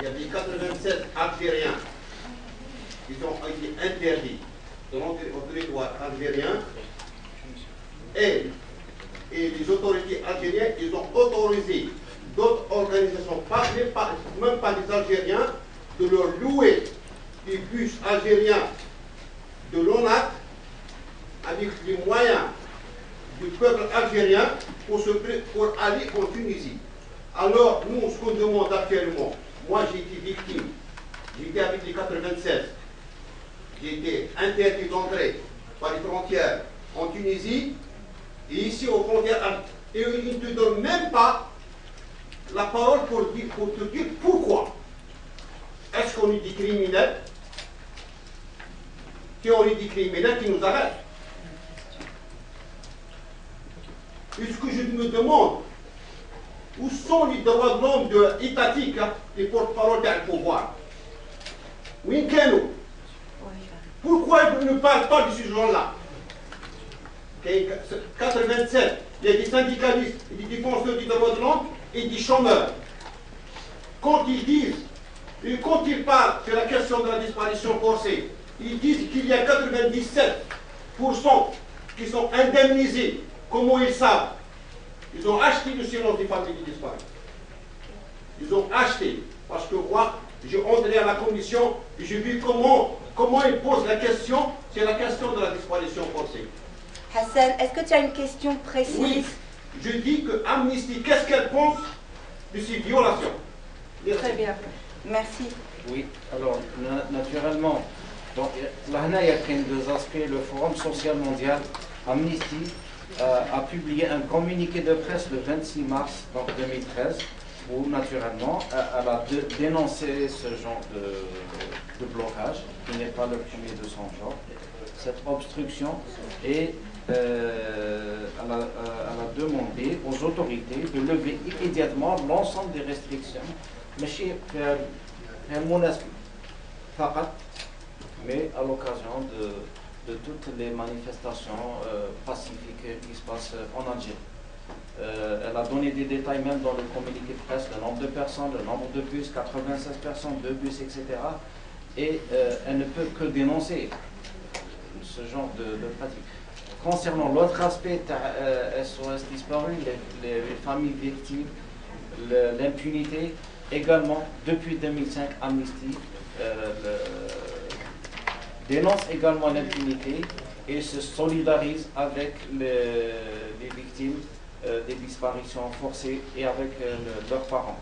il y avait 87 Algériens qui ont été interdits dans le territoire algérien et les autorités algériennes, ils ont autorisé d'autres organisations, même pas des Algériens, de leur louer des bus algériens de l'ONAC avec les moyens du peuple algérien pour aller en Tunisie. Alors, nous, ce qu'on demande actuellement, moi j'ai été victime, j'étais avec les 96, j'ai été interdit d'entrer par les frontières en Tunisie et ici aux frontières, et ils ne te donnent même pas la parole pour te dire pourquoi. Est-ce qu'on est des criminels? Si on est des criminels qui nous arrêtent. Et ce que je me demande, où sont les droits de l'homme étatiques, les porte-parole du pouvoir? Oui, Keno. Pourquoi ils ne parlent pas de ces gens-là? 87, il y a des syndicalistes, des défenseurs des droits de l'homme et des chômeurs. Quand ils disent, et quand ils parlent sur la question de la disparition forcée, ils disent qu'il y a 97% qui sont indemnisés. Comment ils savent? Ils ont acheté le silence des familles qui disparaissent. Ils ont acheté. Parce que moi, j'ai entré à la commission et j'ai vu comment ils posent la question. C'est la question de la disparition forcée. Hassan, est-ce que tu as une question précise? Oui, je dis que Amnesty, qu'est-ce qu'elle pense de ces violations? Merci. Très bien, merci. Oui, alors naturellement, donc là il y a deux aspects. Le Forum social mondial, Amnesty, a publié un communiqué de presse le 26 mars 2013 où naturellement elle a dénoncé ce genre de blocage qui n'est pas le premier de son genre, cette obstruction, et elle a demandé aux autorités de lever immédiatement l'ensemble des restrictions, mais à l'occasion de toutes les manifestations pacifiques qui se passent en Algérie. Elle a donné des détails même dans le communiqué de presse, le nombre de personnes, le nombre de bus, 96 personnes, 2 bus, etc. Et elle ne peut que dénoncer ce genre de pratique. Concernant l'autre aspect, SOS disparu, les familles victimes, l'impunité, également, depuis 2005, Amnesty dénonce également l'impunité et se solidarise avec les victimes des disparitions forcées et avec leurs parents.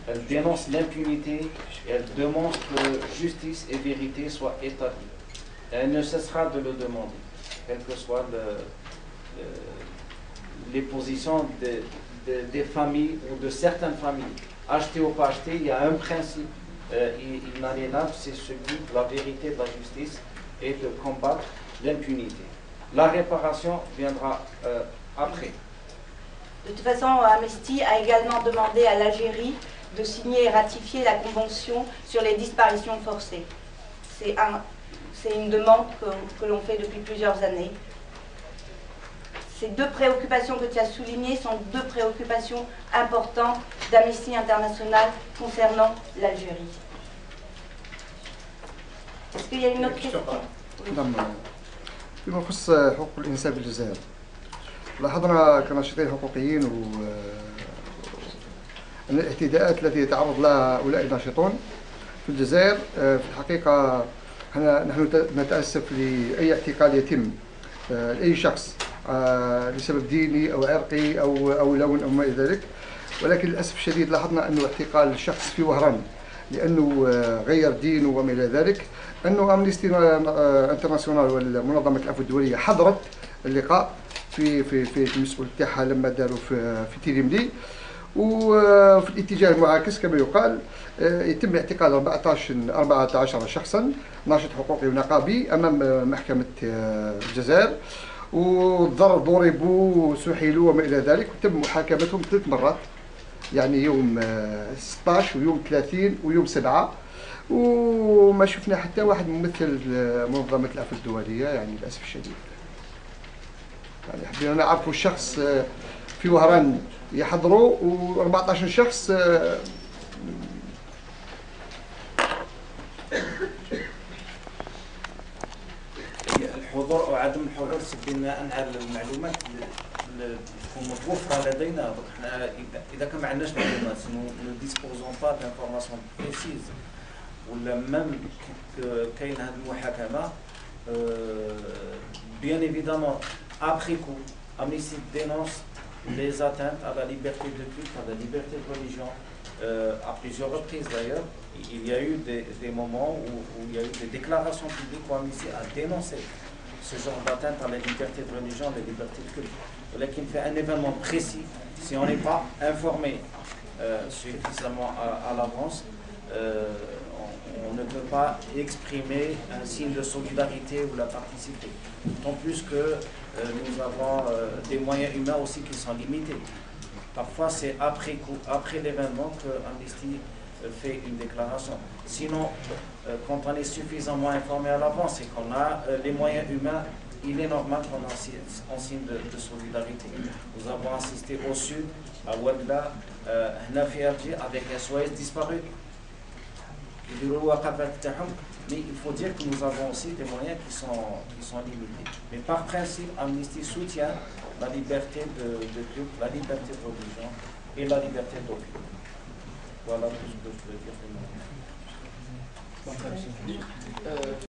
Elle dénonce l'impunité et elle demande que justice et vérité soient établies. Elle ne cessera de le demander, quelles que soient les positions des familles ou de certaines familles. Acheter ou pas acheter, il y a un principe inaliénable, c'est celui de la vérité, de la justice et de combattre l'impunité. La réparation viendra après. De toute façon, Amnesty a également demandé à l'Algérie de signer et ratifier la Convention sur les disparitions forcées. C'est une demande que l'on fait depuis plusieurs années. Ces deux préoccupations que tu as soulignées sont deux préoccupations importantes d'Amnesty International concernant l'Algérie. Est-ce qu'il y a une autre question? نعم. فيما يخص حقوق الإنسان في الجزائر، لاحظنا كناشطين حقوقيين أن الاعتداءات التي يتعرض لها هؤلاء الناشطون في الجزائر في الحقيقة نحن نتأسف لأي اعتقال يتم لأي شخص لسبب ديني أو عرقي أو لون أو ما إلى ذلك، ولكن للأسف الشديد لاحظنا أنه اعتقال الشخص في وهران لأنه غير دينه وما إلى ذلك، أنه أمنستي انترناسيونال والمنظمة العفو الدولية حضرت اللقاء في المسؤول تاعها لما داروا في تيريملي، وفي الاتجاه المعاكس كما يقال يتم اعتقال 14 شخصا ناشط حقوقي ونقابي أمام محكمة الجزائر، ضربوا وسحلوا وما إلى ذلك، وتم محاكمتهم 3 مرات، يعني يوم 16 ويوم 30 ويوم 7، وما شفنا حتى واحد ممثل منظمة العفو الدولية، يعني للأسف الشديد. يعني حبينا نعرفوا الشخص في وهران يحضروا و14 شخص عدم الحضور بناء على المعلومات اللي تكون متوفره لدينا. احنا اذا كان ما عندناش معلومات نو ديسبوزون با دانفورماسيون بريسيز ولا ميم كاين هذه المحاكمه bien évidemment après coup Amnesty dénonce les atteintes à la liberté de culte, à la liberté de religion à plusieurs reprises d'ailleurs. Il y a eu des moments où il y a eu des déclarations publiques où Amnesty a dénoncé ce genre d'atteinte à la liberté de religion, à la liberté de culte. Lequel fait un événement précis, si on n'est pas informé suffisamment à l'avance, on ne peut pas exprimer un signe de solidarité ou la participer. D'autant plus que nous avons des moyens humains aussi qui sont limités. Parfois c'est après coup, après l'événement que Amnesty fait une déclaration. Sinon, quand on est suffisamment informé à l'avance et qu'on a les moyens humains, il est normal qu'on en signe de solidarité. Nous avons assisté au sud, à Ouadla, avec SOS disparu. Mais il faut dire que nous avons aussi des moyens qui sont limités. Mais par principe, Amnesty soutient la liberté de culte, la liberté de religion et la liberté d'opinion. Voilà tout ce que je peux dire.